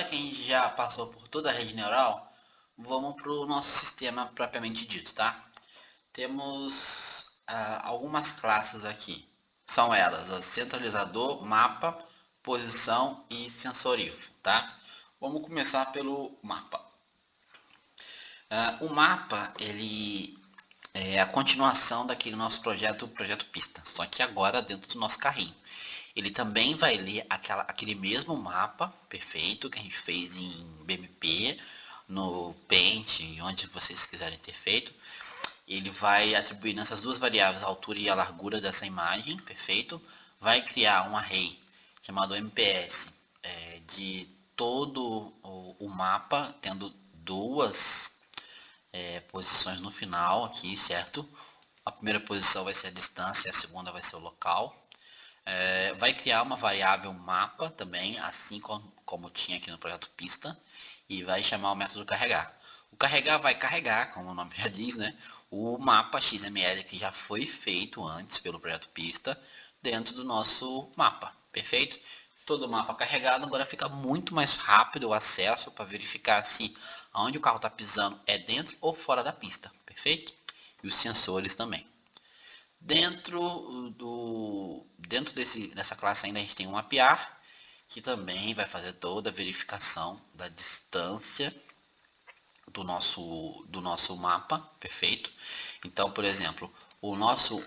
que a gente já passou por toda a rede neural, vamos para o nosso sistema propriamente dito, tá? Temos algumas classes aqui. São elas, o centralizador, mapa, posição e sensorífero, tá? Vamos começar pelo mapa. O mapa, ele é a continuação daquele nosso projeto, o projeto Pista, só que agora dentro do nosso carrinho. Ele também vai ler aquele mesmo mapa perfeito que a gente fez em BMP, no Paint, onde vocês quiserem ter feito. Ele vai atribuir nessas duas variáveis a altura e a largura dessa imagem, perfeito. Vai criar um array chamado MPS de todo o mapa, tendo duas posições no final aqui, certo? A primeira posição vai ser a distância e a segunda vai ser o local. Vai criar uma variável mapa também, assim como tinha aqui no projeto Pista, e vai chamar o método carregar. O carregar vai carregar, como o nome já diz, né, o mapa XML que já foi feito antes pelo projeto Pista dentro do nosso mapa, perfeito? Todo o mapa carregado, agora fica muito mais rápido o acesso para verificar se onde o carro está pisando é dentro ou fora da pista, perfeito? E os sensores também. Dentro dessa classe ainda a gente tem um mapear, que também vai fazer toda a verificação da distância do nosso mapa, perfeito? Então, por exemplo, o nosso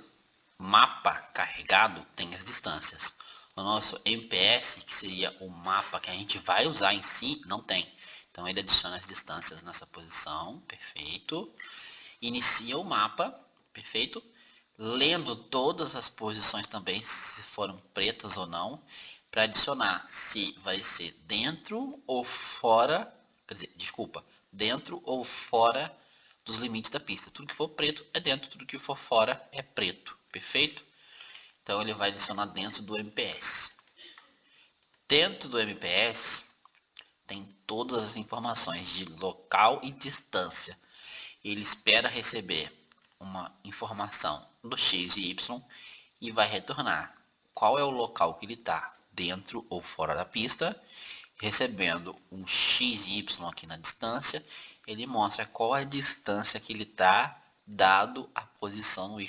mapa carregado tem as distâncias. O nosso MPS, que seria o mapa que a gente vai usar em si, não tem. Então ele adiciona as distâncias nessa posição, perfeito. Inicia o mapa, perfeito. Lendo todas as posições também, se foram pretas ou não, para adicionar se vai ser dentro ou fora, quer dizer, desculpa, dentro ou fora dos limites da pista. Tudo que for preto é dentro, tudo que for fora é preto, perfeito? Então ele vai adicionar dentro do MPS. Dentro do MPS tem todas as informações de local e distância. Ele espera receber uma informação do X e Y e vai retornar qual é o local que ele está, dentro ou fora da pista. Recebendo um X e Y aqui na distância, ele mostra qual a distância que ele está, dado a posição no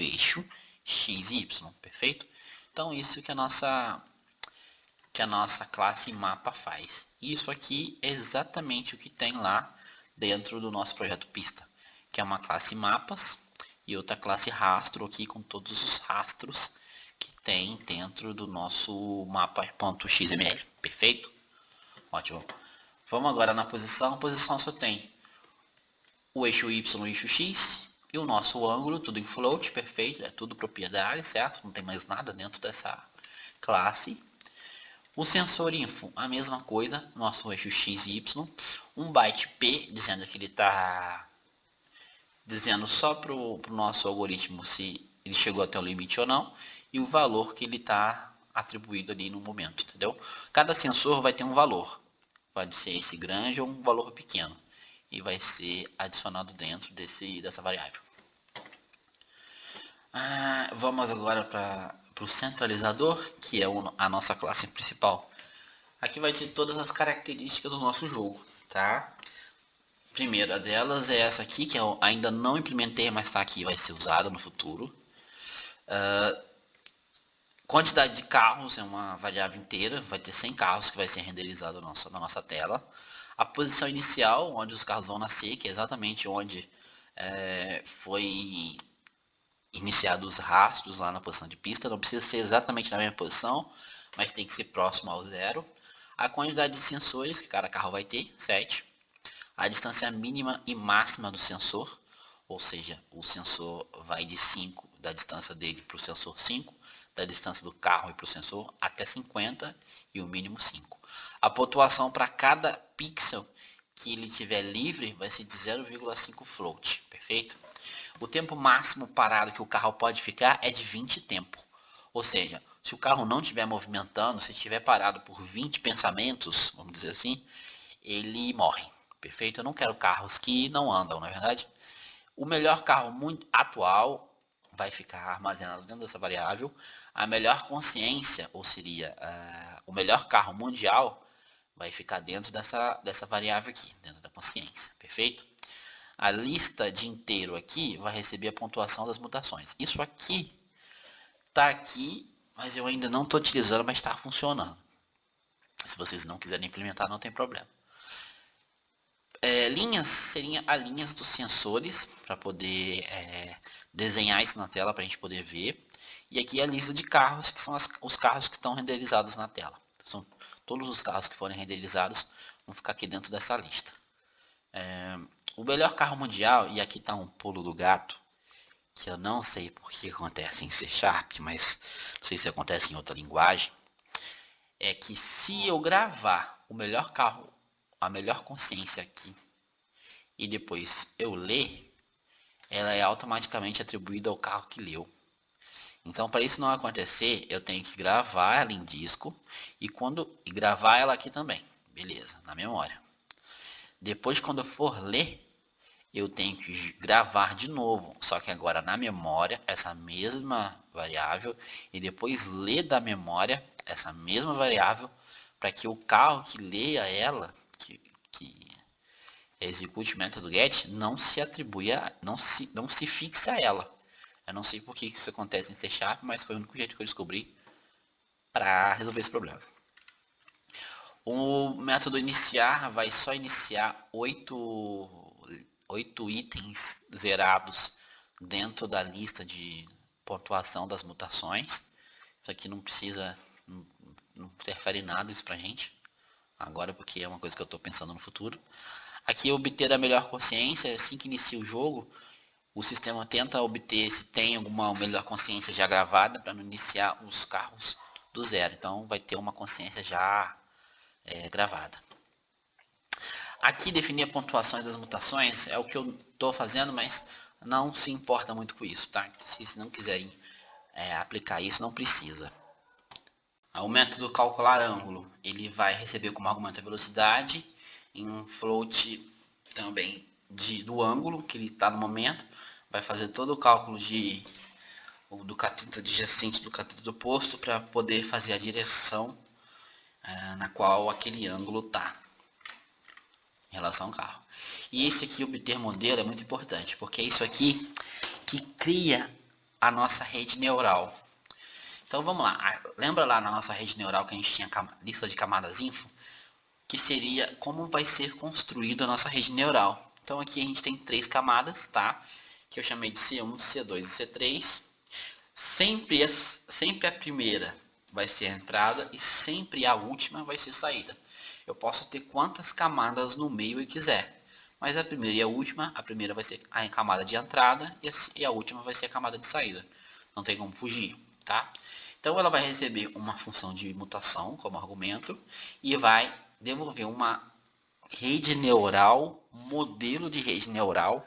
eixo X e Y, perfeito? Então isso que a nossa classe mapa faz. Isso aqui é exatamente o que tem lá dentro do nosso projeto Pista, que é uma classe mapas e outra classe rastro aqui com todos os rastros que tem dentro do nosso mapa.xml, perfeito? Ótimo. Vamos agora na posição. A posição só tem o eixo Y e o eixo X e o nosso ângulo, tudo em float, perfeito, é tudo propriedade, certo? Não tem mais nada dentro dessa classe. O sensor info, a mesma coisa, nosso eixo X e Y, um byte P, dizendo que ele está dizendo só para o nosso algoritmo se ele chegou até o limite ou não, e o valor que ele está atribuído ali no momento, entendeu? Cada sensor vai ter um valor, pode ser esse grande ou um valor pequeno, e vai ser adicionado dentro dessa variável. Vamos agora para o centralizador, que é a nossa classe principal. Aqui vai ter todas as características do nosso jogo, tá? Primeira delas é essa aqui, que eu ainda não implementei, mas está aqui, vai ser usada no futuro. Quantidade de carros é uma variável inteira, vai ter 100 carros que vai ser renderizado na nossa tela. A posição inicial, onde os carros vão nascer, que é exatamente onde foi iniciado os rastros lá na posição de pista, não precisa ser exatamente na mesma posição, mas tem que ser próximo ao zero. A quantidade de sensores que cada carro vai ter, 7. A distância mínima e máxima do sensor, ou seja, o sensor vai de 5 da distância dele para o sensor 5, da distância do carro e para o sensor até 50 e o mínimo 5. A pontuação para cada pixel que ele tiver livre vai ser de 0,5 float, perfeito? O tempo máximo parado que o carro pode ficar é de 20 tempo. Ou seja, se o carro não estiver movimentando, se estiver parado por 20 pensamentos, vamos dizer assim, ele morre. Perfeito? Eu não quero carros que não andam, na verdade. O melhor carro muito atual vai ficar armazenado dentro dessa variável. A melhor consciência, ou seria o melhor carro mundial, vai ficar dentro dessa variável aqui, dentro da consciência, perfeito? A lista de inteiro aqui vai receber a pontuação das mutações. Isso aqui está aqui, mas eu ainda não estou utilizando, mas está funcionando. Se vocês não quiserem implementar, não tem problema. Linhas seriam as linhas dos sensores, para poder desenhar isso na tela, para a gente poder ver. E aqui a lista de carros, que são os carros que estão renderizados na tela. São todos os carros que forem renderizados, vão ficar aqui dentro dessa lista. O melhor carro mundial, e aqui está um pulo do gato, que eu não sei por que acontece em C#, mas não sei se acontece em outra linguagem, é que se eu gravar o melhor carro, a melhor consciência aqui, e depois eu ler, ela é automaticamente atribuída ao carro que leu. Então, para isso não acontecer, eu tenho que gravar ela em disco e gravar ela aqui também, beleza, na memória. Depois, quando eu for ler, eu tenho que gravar de novo, só que agora na memória, essa mesma variável, e depois ler da memória essa mesma variável, para que o carro que leia ela, que execute o método get, não se atribua, não se fixe a ela. Eu não sei por que isso acontece em C#, mas foi o único jeito que eu descobri para resolver esse problema. O método iniciar vai só iniciar 8 itens zerados dentro da lista de pontuação das mutações. Isso aqui não precisa, não interfere em nada isso pra gente. Agora, porque é uma coisa que eu estou pensando no futuro. Aqui, obter a melhor consciência. Assim que inicia o jogo, o sistema tenta obter se tem alguma melhor consciência já gravada para não iniciar os carros do zero. Então, vai ter uma consciência já gravada. Aqui, definir as pontuações das mutações é o que eu estou fazendo, mas não se importa muito com isso, tá? Se não quiserem aplicar isso, não precisa. O método calcular ângulo, ele vai receber como argumento a velocidade em um float também do ângulo que ele está no momento, vai fazer todo o cálculo do cateto adjacente do cateto oposto para poder fazer a direção na qual aquele ângulo está em relação ao carro. E esse aqui, obter modelo, é muito importante, porque é isso aqui que cria a nossa rede neural. Então vamos lá, lembra lá na nossa rede neural que a gente tinha lista de camadas info? Que seria como vai ser construída a nossa rede neural. Então aqui a gente tem 3 camadas, tá? Que eu chamei de C1, C2 e C3. Sempre a primeira vai ser a entrada e sempre a última vai ser saída. Eu posso ter quantas camadas no meio eu quiser. Mas a primeira e a última, a primeira vai ser a camada de entrada e a última vai ser a camada de saída. Não tem como fugir, tá? Então ela vai receber uma função de mutação como argumento e vai devolver uma rede neural, modelo de rede neural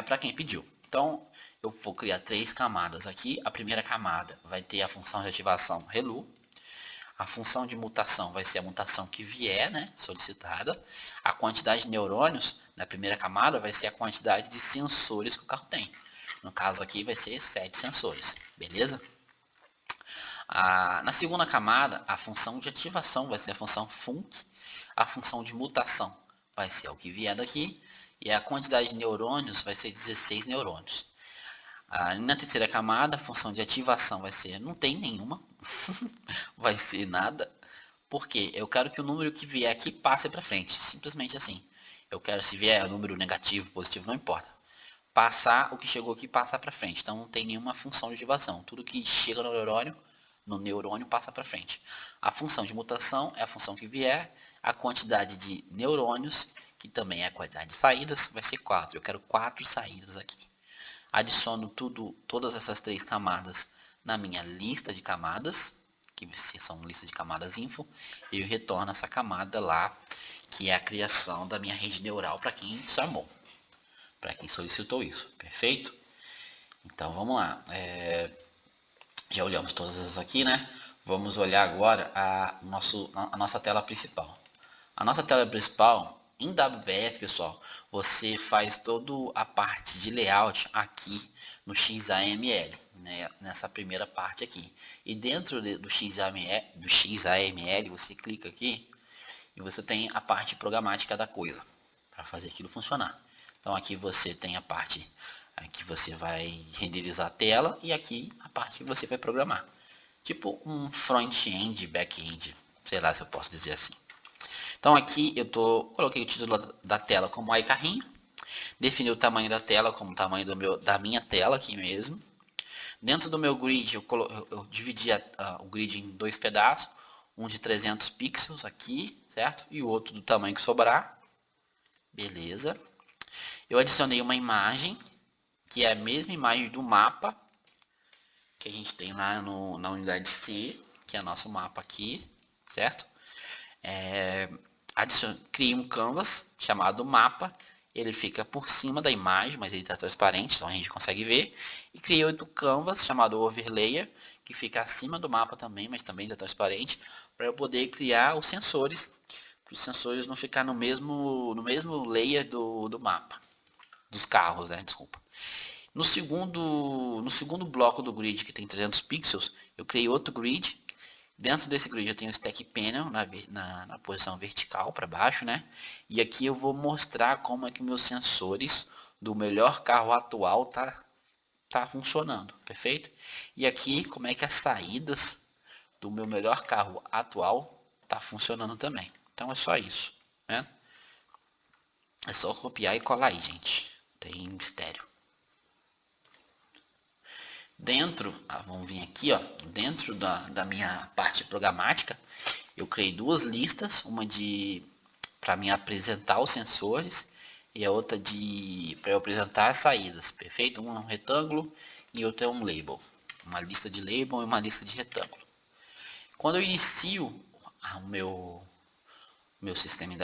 para quem pediu. Então eu vou criar 3 camadas aqui. A primeira camada vai ter a função de ativação relu. A função de mutação vai ser a mutação que vier, né, solicitada. A quantidade de neurônios na primeira camada vai ser a quantidade de sensores que o carro tem. No caso aqui vai ser 7 sensores, beleza? Na segunda camada, a função de ativação vai ser a função func, a função de mutação vai ser o que vier daqui, e a quantidade de neurônios vai ser 16 neurônios. Na terceira camada, a função de ativação vai ser, não tem nenhuma, vai ser nada, porque eu quero que o número que vier aqui passe para frente, simplesmente assim. Eu quero, se vier número negativo, positivo, não importa. Passar, o que chegou aqui passar para frente, então não tem nenhuma função de ativação. Tudo que chega no neurônio passa para frente. A função de mutação é a função que vier, a quantidade de neurônios, que também é a quantidade de saídas, vai ser 4. Eu quero 4 saídas aqui. Adiciono todas essas 3 camadas na minha lista de camadas, que são lista de camadas info, e eu retorno essa camada lá, que é a criação da minha rede neural para quem chamou, para quem solicitou isso, perfeito? Então vamos lá. Já olhamos todas essas aqui, né? Vamos olhar agora a nossa tela principal. A nossa tela principal, em WPF, pessoal, você faz toda a parte de layout aqui no XAML, né? Nessa primeira parte aqui. E dentro do XAML, você clica aqui e você tem a parte programática da coisa para fazer aquilo funcionar. Então aqui você tem a parte que você vai renderizar a tela e aqui a parte que você vai programar. Tipo um front-end, back-end, sei lá se eu posso dizer assim. Então aqui eu coloquei o título da tela como iCarrinho, defini o tamanho da tela como o tamanho da minha tela aqui mesmo. Dentro do meu grid eu dividi o grid em dois pedaços, um de 300 pixels aqui, certo? E o outro do tamanho que sobrar. Beleza. Eu adicionei uma imagem, que é a mesma imagem do mapa que a gente tem lá na unidade C, que é nosso mapa aqui, certo? Criei um canvas chamado mapa, ele fica por cima da imagem, mas ele está transparente, então a gente consegue ver. E criei outro canvas chamado overlayer, que fica acima do mapa também, mas também está transparente, para eu poder criar os sensores, para os sensores não ficar no mesmo layer do mapa, dos carros, né? Desculpa. No segundo bloco do grid, que tem 300 pixels, eu criei outro grid. Dentro desse grid eu tenho o Stack Panel na posição vertical para baixo, né? E aqui eu vou mostrar como é que meus sensores do melhor carro atual tá funcionando, perfeito? E aqui como é que as saídas do meu melhor carro atual tá funcionando também. Então é só isso, né? É só copiar e colar aí, gente. Tem mistério. Dentro, vamos vir aqui, ó, dentro da minha parte programática, eu criei duas listas, uma para me apresentar os sensores e a outra para eu apresentar as saídas, perfeito? Um é um retângulo e outro é um label, uma lista de label e uma lista de retângulo. Quando eu inicio o meu sistema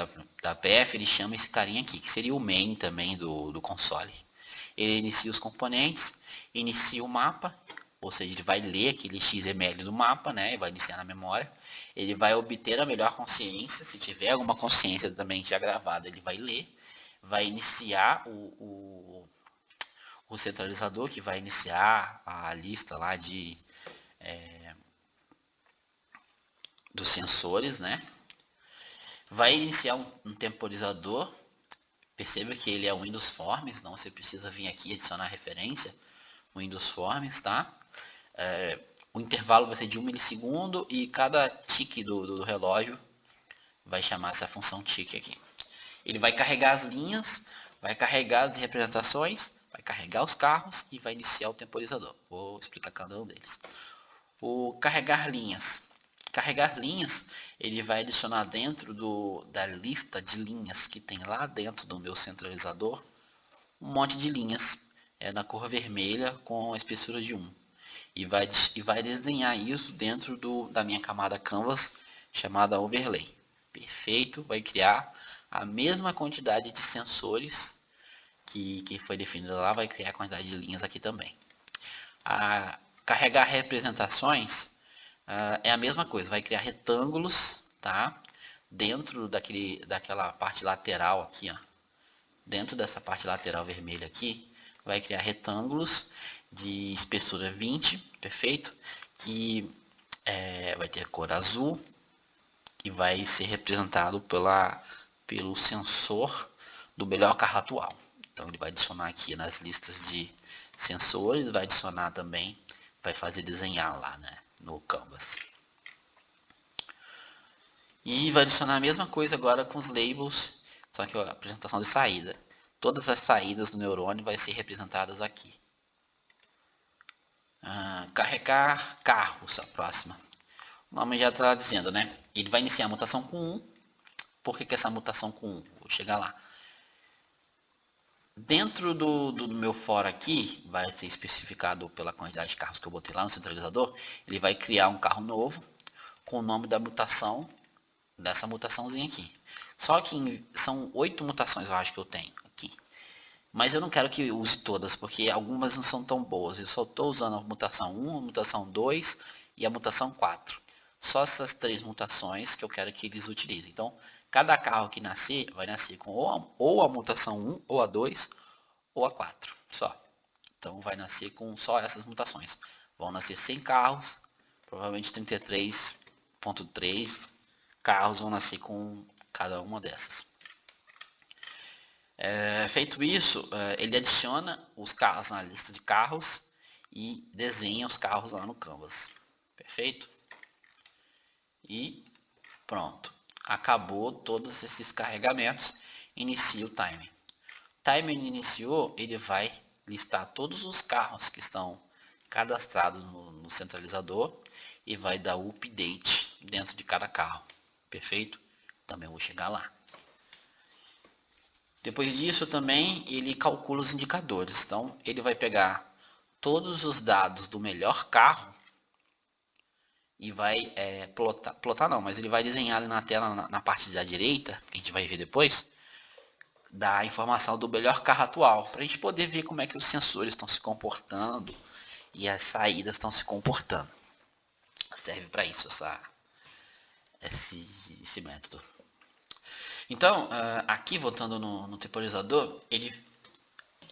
da PF, ele chama esse carinha aqui, que seria o main também do console. Ele inicia os componentes, inicia o mapa, ou seja, ele vai ler aquele XML do mapa, né, e vai iniciar na memória. Ele vai obter a melhor consciência, se tiver alguma consciência também já gravada, ele vai ler, vai iniciar o centralizador, que vai iniciar a lista lá dos sensores, né, vai iniciar um temporizador. Perceba que ele é o Windows Forms, então você precisa vir aqui adicionar referência Windows Forms, tá? O intervalo vai ser de 1 milissegundo e cada tique do relógio vai chamar essa função tique aqui. Ele vai carregar as linhas, vai carregar as representações, vai carregar os carros e vai iniciar o temporizador. Vou explicar cada um deles. O carregar linhas. Carregar linhas, ele vai adicionar dentro da lista de linhas que tem lá dentro do meu centralizador um monte de linhas na cor vermelha com a espessura de 1. E vai desenhar isso dentro da minha camada Canvas chamada Overlay. Perfeito, vai criar a mesma quantidade de sensores que foi definida lá, vai criar a quantidade de linhas aqui também. Carregar representações é a mesma coisa, vai criar retângulos, tá? Dentro daquela parte lateral aqui, ó. Dentro dessa parte lateral vermelha aqui, vai criar retângulos de espessura 20, perfeito? Que vai ter cor azul e vai ser representado pelo sensor do melhor carro atual. Então ele vai adicionar aqui nas listas de sensores, vai adicionar também, vai fazer desenhar lá, né, no Canvas. E vai adicionar a mesma coisa agora com os labels, só que a apresentação de saída. Todas as saídas do neurônio vai ser representadas aqui. Carregar carros, a próxima. O nome já está dizendo, né? Ele vai iniciar a mutação com 1. Por que essa mutação com 1? Vou chegar lá. Dentro do meu for aqui, vai ser especificado pela quantidade de carros que eu botei lá no centralizador. Ele vai criar um carro novo com o nome da mutação, dessa mutaçãozinha aqui. Só que são 8 mutações, eu acho que eu tenho aqui. Mas eu não quero que use todas, porque algumas não são tão boas. Eu só estou usando a mutação 1, a mutação 2 e a mutação 4. Só essas 3 mutações que eu quero que eles utilizem. Então, cada carro que nascer, vai nascer com ou a mutação 1, ou a 2, ou a 4. Só. Então, vai nascer com só essas mutações. Vão nascer 100 carros, provavelmente 33.3 carros vão nascer com cada uma dessas. Feito isso, ele adiciona os carros na lista de carros e desenha os carros lá no Canvas. Perfeito? E pronto. Acabou todos esses carregamentos. Inicia o timer. Timer iniciou, ele vai listar todos os carros que estão cadastrados no centralizador e vai dar o update dentro de cada carro. Perfeito? Também vou chegar lá. Depois disso também ele calcula os indicadores. Então ele vai pegar todos os dados do melhor carro e vai plotar não, mas ele vai desenhar ali na tela, na parte da direita, que a gente vai ver depois, da informação do melhor carro atual, para a gente poder ver como é que os sensores estão se comportando e as saídas estão se comportando. Serve para isso esse método. Então, aqui voltando no temporizador, ele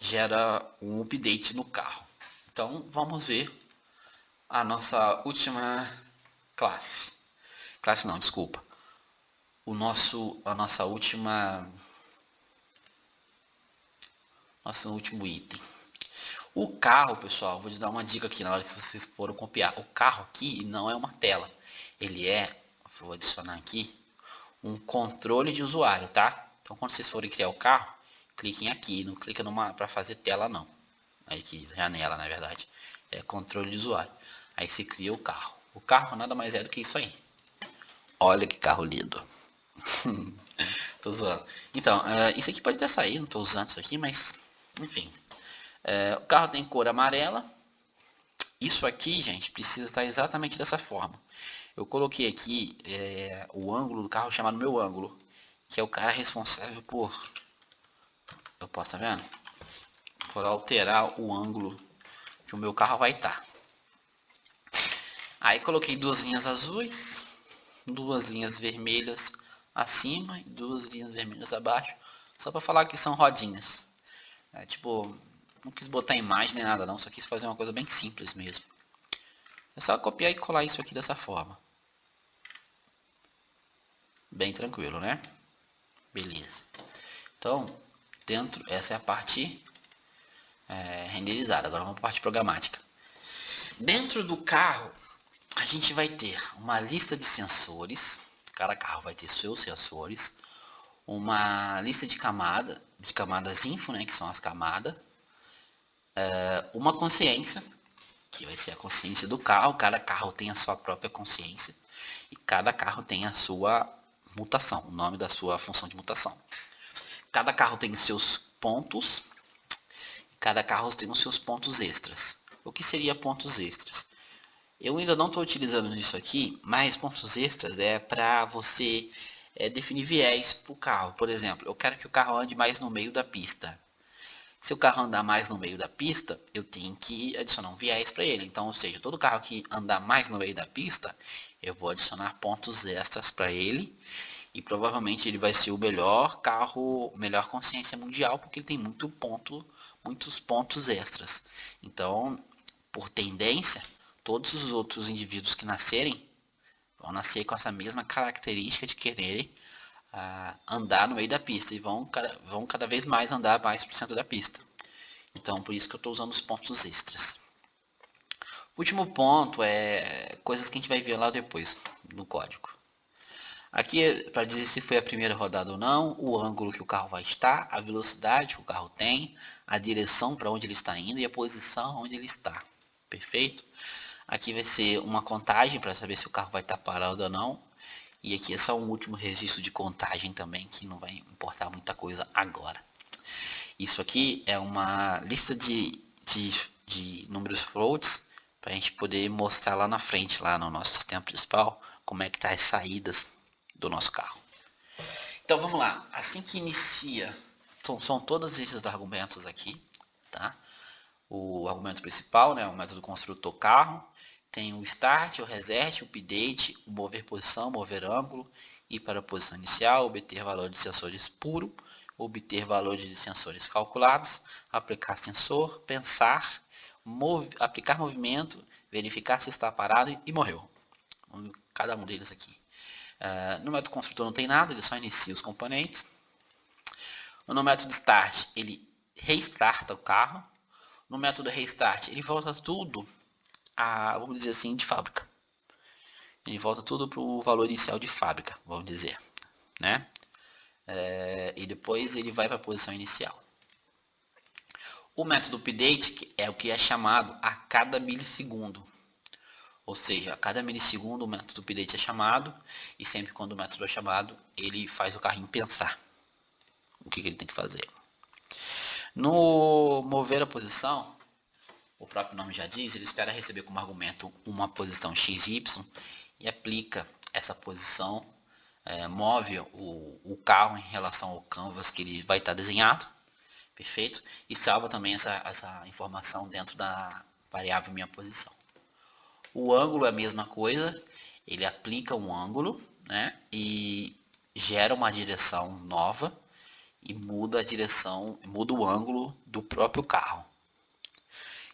gera um update no carro. Então, vamos ver a nossa última classe. Classe não, desculpa. Nosso último item. O carro, pessoal, vou te dar uma dica aqui na hora que vocês forem copiar. O carro aqui não é uma tela. Ele vou adicionar aqui, um controle de usuário, tá? Então quando vocês forem criar o carro, cliquem aqui, não clica para fazer tela não. Aí que janela, na verdade, é controle de usuário. Aí você cria o carro. O carro nada mais é do que isso aí. Olha que carro lindo. Tô zoando. Então, isso aqui pode até sair, não tô usando isso aqui, mas enfim. O carro tem cor amarela. Isso aqui, gente, precisa estar exatamente dessa forma. Eu coloquei aqui o ângulo do carro chamado meu ângulo, que é o cara responsável por... Eu posso, tá vendo? Por alterar o ângulo que o meu carro vai estar. Aí coloquei duas linhas azuis, duas linhas vermelhas acima e duas linhas vermelhas abaixo, só para falar que são rodinhas. Tipo, não quis botar imagem nem nada não, só quis fazer uma coisa bem simples mesmo. É só copiar e colar isso aqui dessa forma. Bem tranquilo, né? Beleza. Então, essa é a parte renderizada. Agora vamos para a parte programática. Dentro do carro, a gente vai ter uma lista de sensores. Cada carro vai ter seus sensores. Uma lista de camadas info, né, que são as camadas. Uma consciência, que vai ser a consciência do carro. Cada carro tem a sua própria consciência. E cada carro tem a sua mutação, o nome da sua função de mutação. Cada carro tem os seus pontos. Cada carro tem os seus pontos extras. O que seria pontos extras? Eu ainda não estou utilizando isso aqui, mas pontos extras é para você definir viés para o carro. Por exemplo, eu quero que o carro ande mais no meio da pista. Se o carro andar mais no meio da pista, eu tenho que adicionar um viés para ele. Então, ou seja, todo carro que andar mais no meio da pista, eu vou adicionar pontos extras para ele. E provavelmente ele vai ser o melhor carro, melhor consciência mundial, porque ele tem muitos pontos extras. Então, por tendência, todos os outros indivíduos que nascerem vão nascer com essa mesma característica de quererem andar no meio da pista e vão cada vez mais andar mais para o centro da pista. Então, por isso que eu estou usando os pontos extras. O último ponto é coisas que a gente vai ver lá depois no código. Aqui é para dizer se foi a primeira rodada ou não, o ângulo que o carro vai estar, a velocidade que o carro tem, a direção para onde ele está indo e a posição onde ele está. Perfeito? Aqui vai ser uma contagem para saber se o carro vai estar parado ou não. E aqui é só um último registro de contagem também, que não vai importar muita coisa agora. Isso aqui é uma lista de números floats para a gente poder mostrar lá na frente, lá no nosso sistema principal, como é que tá as saídas do nosso carro. Então vamos lá, assim que inicia, são todos esses argumentos aqui, tá? O argumento principal, né, o método construtor carro, tem o start, o reset, o update, o mover posição, mover ângulo, ir para a posição inicial, obter valor de sensores puro, obter valor de sensores calculados, aplicar sensor, pensar, aplicar movimento, verificar se está parado e morreu. Cada um deles aqui. No método construtor não tem nada, ele só inicia os componentes. No método start, ele restarta o carro. No método restart, ele volta tudo vamos dizer assim, de fábrica. Ele volta tudo para o valor inicial de fábrica, vamos dizer, né? E depois ele vai para a posição inicial. O método update é o que é chamado a cada milissegundo. Ou seja, a cada milissegundo o método update é chamado, e sempre quando o método é chamado, ele faz o carrinho pensar o que ele tem que fazer. No mover a posição, o próprio nome já diz, ele espera receber como argumento uma posição XY e aplica essa posição, move o carro em relação ao canvas que ele vai estar desenhado, perfeito? E salva também essa informação dentro da variável minha posição. O ângulo é a mesma coisa, ele aplica um ângulo, né, e gera uma direção nova e muda a direção, muda o ângulo do próprio carro.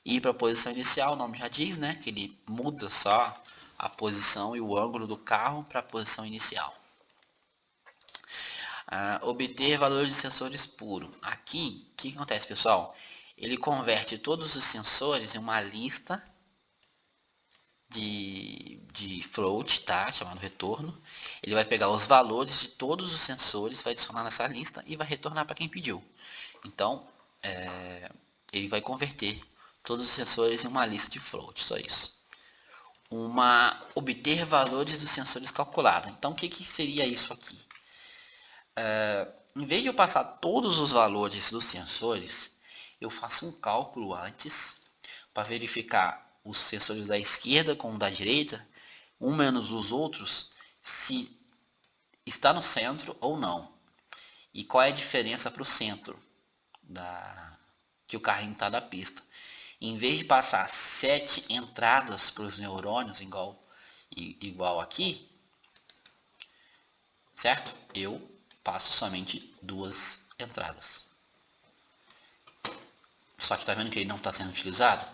E para a posição inicial, o nome já diz, né, que ele muda só a posição e o ângulo do carro para a posição inicial. Obter valores de sensores puro. Aqui, o que acontece, pessoal? Ele converte todos os sensores em uma lista de float, tá? Chamado retorno. Ele vai pegar os valores de todos os sensores, vai adicionar nessa lista e vai retornar para quem pediu. Então, ele vai converter todos os sensores em uma lista de float, só isso. Obter valores dos sensores calculados. Então, o que seria isso aqui? Em vez de eu passar todos os valores dos sensores, eu faço um cálculo antes para verificar os sensores da esquerda com o da direita, um menos os outros, se está no centro ou não. E qual é a diferença para o centro que o carrinho está da pista. Em vez de passar 7 entradas para os neurônios, igual aqui, certo? Eu passo somente 2 entradas. Só que tá vendo que ele não está sendo utilizado?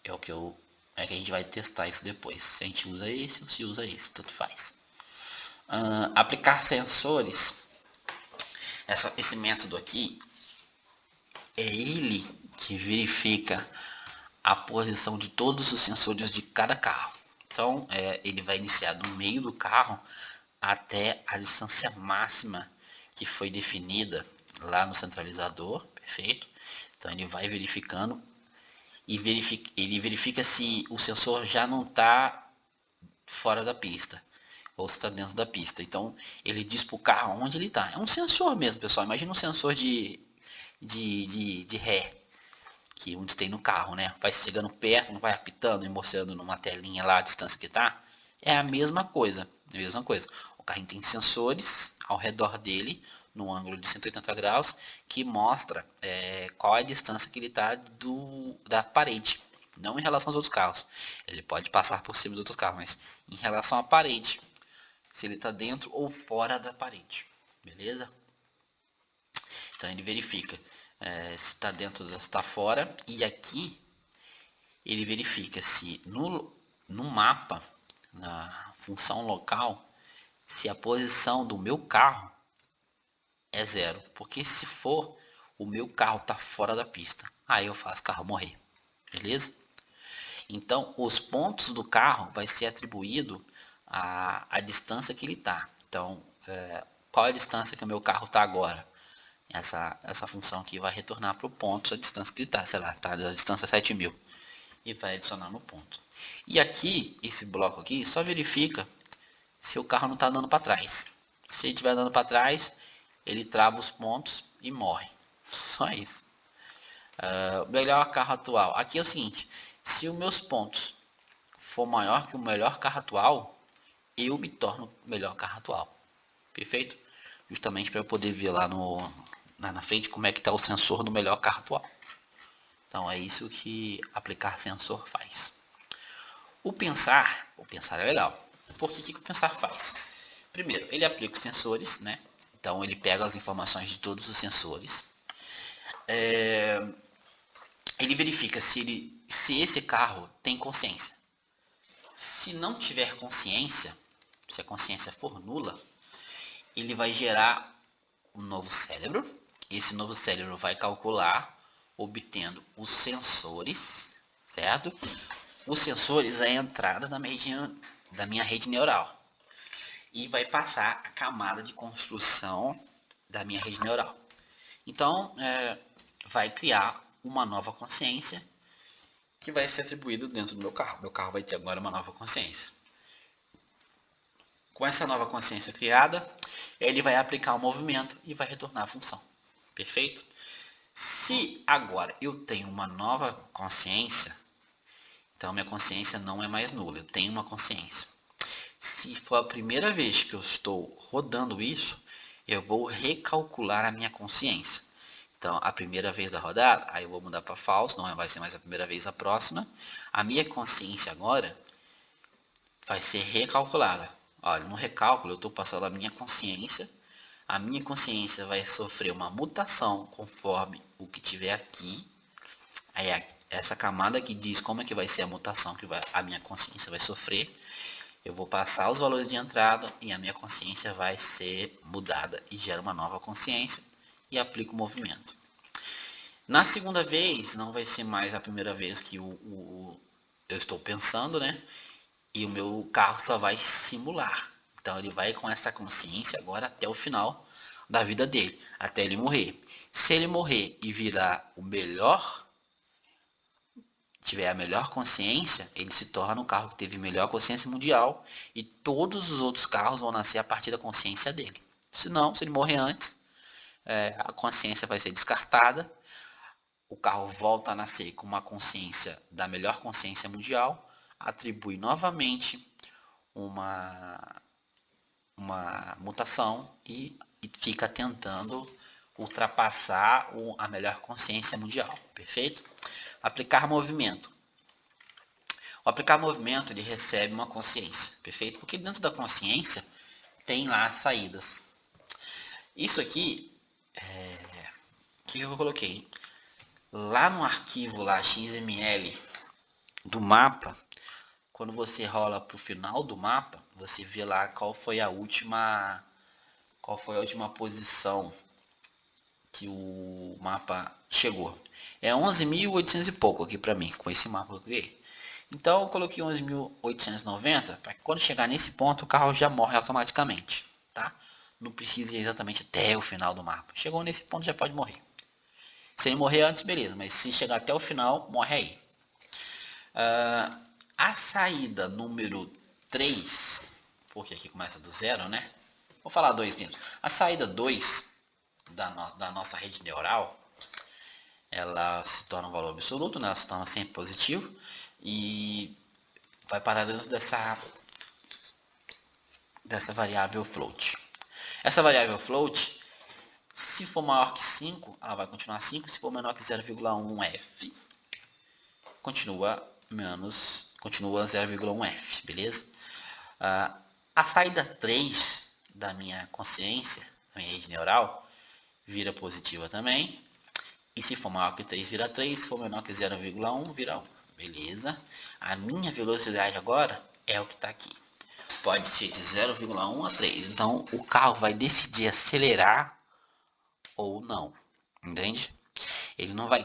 É que a gente vai testar isso depois. Se a gente usa esse ou se usa esse, tanto faz. Aplicar sensores. Esse método aqui é ele que verifica a posição de todos os sensores de cada carro. Então, ele vai iniciar do meio do carro até a distância máxima que foi definida lá no centralizador, perfeito? Então, ele vai verificando e ele verifica se o sensor já não está fora da pista ou se está dentro da pista. Então, ele diz para o carro onde ele está. É um sensor mesmo, pessoal. Imagina um sensor de ré que onde tem no carro, né? Vai chegando perto, não vai apitando e mostrando numa telinha lá a distância que tá. É a mesma coisa, O carrinho tem sensores ao redor dele, no ângulo de 180 graus, que mostra qual é a distância que ele tá da parede. Não em relação aos outros carros. Ele pode passar por cima dos outros carros, mas em relação à parede. Se ele está dentro ou fora da parede. Beleza? Então ele verifica se está dentro ou se está fora. E aqui ele verifica se no mapa, na função local, se a posição do meu carro é 0. Porque se for, o meu carro está fora da pista. Aí eu faço o carro morrer. Beleza? Então os pontos do carro vai ser atribuído à distância que ele está. Então, qual é a distância que o meu carro está agora? Essa função aqui vai retornar para o ponto a distância que ele está, sei lá, tá a distância 7.000 e vai adicionar no ponto. E aqui, esse bloco aqui, só verifica se o carro não está andando para trás. Se ele estiver andando para trás, ele trava os pontos e morre. Só isso. Melhor carro atual. Aqui é o seguinte, se os meus pontos for maior que o melhor carro atual, eu me torno o melhor carro atual. Perfeito? Justamente para eu poder ver lá na frente como é que está o sensor do melhor carro atual. Então é isso que aplicar sensor faz. O pensar é legal. Por que o pensar faz? Primeiro, ele aplica os sensores, né? Então ele pega as informações de todos os sensores. Ele verifica se esse carro tem consciência. Se não tiver consciência, se a consciência for nula, ele vai gerar um novo cérebro. Esse novo cérebro vai calcular, obtendo os sensores, certo? Os sensores é a entrada da minha rede neural. E vai passar a camada de construção da minha rede neural. Então, vai criar uma nova consciência que vai ser atribuída dentro do meu carro. Meu carro vai ter agora uma nova consciência. Com essa nova consciência criada, ele vai aplicar o movimento e vai retornar a função. Perfeito? Se agora eu tenho uma nova consciência, então minha consciência não é mais nula, eu tenho uma consciência. Se for a primeira vez que eu estou rodando isso, eu vou recalcular a minha consciência. Então, a primeira vez da rodada, aí eu vou mudar para falso, não vai ser mais a primeira vez, a próxima. A minha consciência agora vai ser recalculada. Olha, no recálculo eu estou passando a minha consciência vai sofrer uma mutação conforme o que tiver aqui. Aí essa camada que diz como é que vai ser a mutação que a minha consciência vai sofrer. Eu vou passar os valores de entrada e a minha consciência vai ser mudada e gera uma nova consciência e aplica o movimento. Na segunda vez, não vai ser mais a primeira vez que eu estou pensando, né? E o meu carro só vai simular. Então ele vai com essa consciência agora até o final da vida dele, até ele morrer. Se ele morrer e virar o melhor, tiver a melhor consciência, ele se torna o carro que teve melhor consciência mundial e todos os outros carros vão nascer a partir da consciência dele. Se não, se ele morrer antes, a consciência vai ser descartada, o carro volta a nascer com uma consciência da melhor consciência mundial, atribui novamente uma mutação e fica tentando ultrapassar a melhor consciência mundial, perfeito? Aplicar movimento. O aplicar movimento, ele recebe uma consciência, perfeito? Porque dentro da consciência tem lá as saídas. Isso aqui, o que eu coloquei? Lá no arquivo lá, XML do mapa, quando você rola para o final do mapa, você vê lá qual foi a última posição que o mapa chegou. É 11.800 e pouco aqui para mim, com esse mapa que eu criei. Então eu coloquei 11.890 para que quando chegar nesse ponto o carro já morre automaticamente, tá? Não precisa ir exatamente até o final do mapa. Chegou nesse ponto já pode morrer. Se ele morrer antes, beleza, mas se chegar até o final, morre aí. A saída número 3, porque aqui começa do 0, né? Vou falar 2 mesmo. A saída 2 da nossa rede neural, ela se torna um valor absoluto, né? Ela se torna sempre positivo e vai parar dentro dessa variável float. Essa variável float, se for maior que 5, ela vai continuar 5, se for menor que 0,1f, continua 0,1f, beleza? A saída 3 da minha consciência, da minha rede neural, vira positiva também. E se for maior que 3, vira 3. Se for menor que 0,1, vira 1. Beleza? A minha velocidade agora é o que está aqui. Pode ser de 0,1 a 3. Então, o carro vai decidir acelerar ou não. Entende? Ele não vai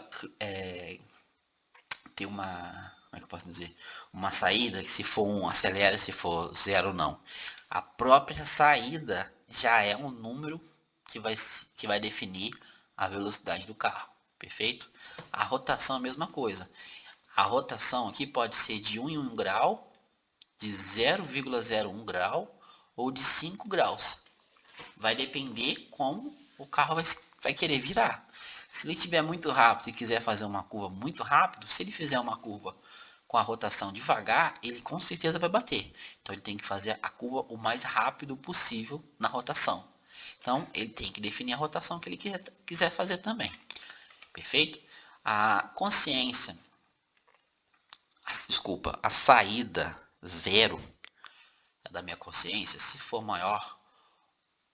ter uma... Como é que eu posso dizer? Uma saída que se for 1 acelera, se for 0 não. A própria saída já é um número que vai definir a velocidade do carro. Perfeito? A rotação é a mesma coisa. A rotação aqui pode ser de 1 em 1 grau, de 0,01 grau ou de 5 graus. Vai depender como o carro vai querer virar. Se ele estiver muito rápido e quiser fazer uma curva muito rápido, se ele fizer uma curva com a rotação devagar, ele com certeza vai bater. Então ele tem que fazer a curva o mais rápido possível na rotação. Então ele tem que definir a rotação que ele quiser fazer também. Perfeito? A consciência, a saída 0 da minha consciência, se for maior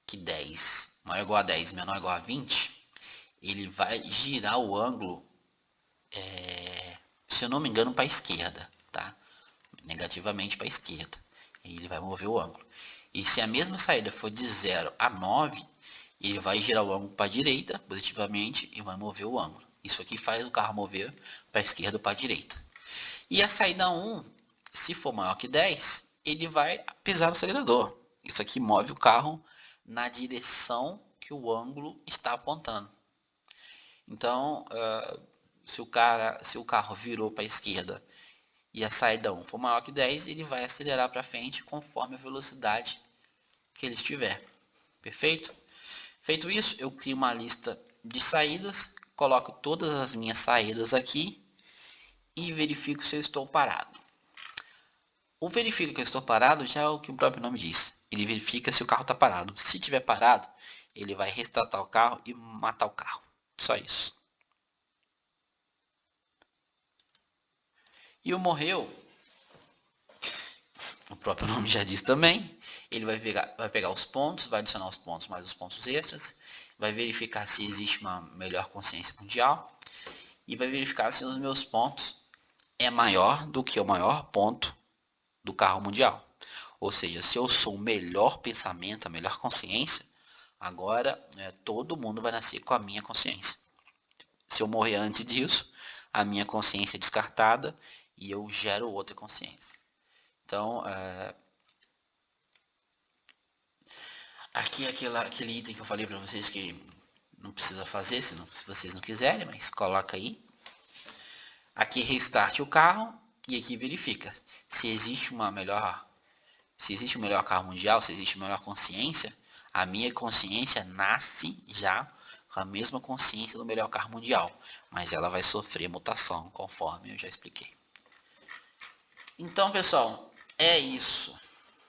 que 10, maior ou igual a 10, menor ou igual a 20, ele vai girar o ângulo, se eu não me engano, para a esquerda, tá? Negativamente para a esquerda. Ele vai mover o ângulo. E se a mesma saída for de 0 a 9, ele vai girar o ângulo para a direita, positivamente, e vai mover o ângulo. Isso aqui faz o carro mover para a esquerda ou para a direita. E a saída 1, se for maior que 10, ele vai pisar no acelerador. Isso aqui move o carro na direção que o ângulo está apontando. Então, se o carro virou para a esquerda e a saída 1 for maior que 10, ele vai acelerar para frente conforme a velocidade que ele estiver. Perfeito? Feito isso, eu crio uma lista de saídas, coloco todas as minhas saídas aqui e verifico se eu estou parado. O verifica que eu estou parado já é o que o próprio nome diz. Ele verifica se o carro está parado. Se estiver parado, ele vai restartar o carro e matar o carro. Só isso. E o morreu, o próprio nome já diz também. Ele vai pegar os pontos, vai adicionar os pontos mais os pontos extras, vai verificar se existe uma melhor consciência mundial e vai verificar se os meus pontos é maior do que o maior ponto do carro mundial. Ou seja, se eu sou o melhor pensamento, a melhor consciência, agora todo mundo vai nascer com a minha consciência. Se eu morrer antes disso, a minha consciência é descartada e eu gero outra consciência. Então, aqui é aquele item que eu falei para vocês que não precisa fazer se vocês não quiserem, mas coloca aí. Aqui restart o carro e aqui verifica se existe um melhor carro mundial, se existe melhor consciência. A minha consciência nasce já com a mesma consciência do melhor carro mundial, mas ela vai sofrer mutação, conforme eu já expliquei. Então, pessoal, é isso.